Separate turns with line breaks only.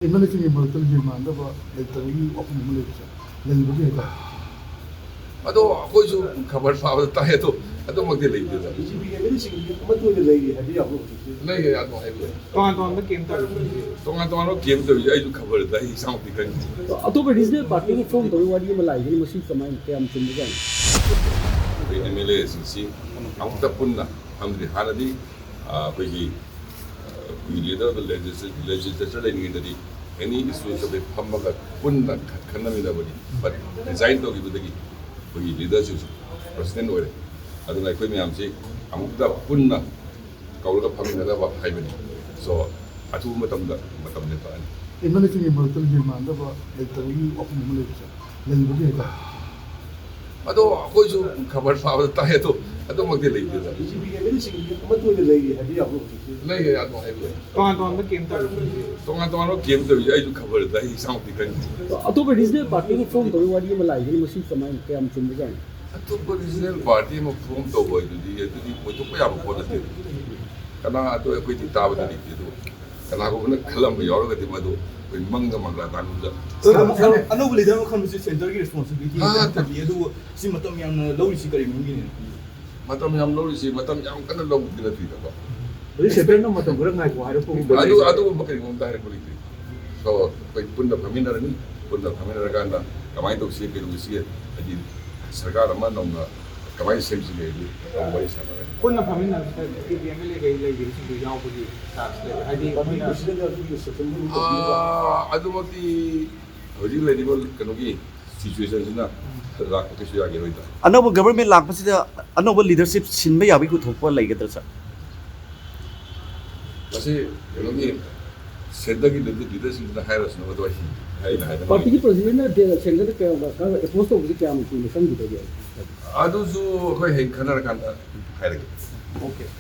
Emerging American demand of literally open Malaysia. Then we get that.
Ado ako yung kabar pa tayo to. Ado mag-delay dito. Nay ano ay lo.
Tongan game tayo.
Tongan no game to ay yung kabar dahil isang tikan.
Ato ba regional party ko from to wadi malay ni masi kamay kaya am chumbugan.
Ini mele si ang tapon na ang hanadi pagi leader the legislature ini dari any issue sabi pamaga punna kanamida bari but design to gibudagi pagi leadership president ore aduna koi miyam si amukda punna kaulga pamina ba haibani so atu matam ne pa
Emerging American demand of literally open Malaysia. Then we get that.
Ado ako yung kabar pa tayo to. Ado mag-delay dito. Nay ano ay lo.
Tongan game tayo.
Tongan no game to ay yung kabar dahil isang tikan.
Ato ba regional party ko from to wadi malay ni masi kamay kaya am chumbugan.
Ato original party mo from to boy di mo to kaya mo na dito. Kana ato ay titaba na dito. Kana ko na kalam yoro ka di mado. Kung mangga maglatano da.
Ano wala daw kan si center ki responsibility tabi ado si matam yang law si kari mungkin.
Matam yang lori si matam yang kana law dina tita ba.
Jadi sebenarnya nama tu orang naik wahai pun.
Ado bakal ngom dahil politik. So punna paminar ni punna paminar ganda kamay to siya kilo siya adi sarkar man nong kamay sem si gay ang bari sa mga.
Kung na kami na PBML gay lay din si yaw ko di tax lay. Adi
ado mo ti hojing lady bol kanugi situation na rak ko siya gay ita.
Ano ba government lang pasida ano ba leadership sinba yabi ko thokpa laigadra sa
Kasi kanugi sedagi leadership na hires no to hi
Party ki president na de center kaya ka post office kaya am chumbugan gitu dia.
ado zo ko hay kanar kan hire.
okay.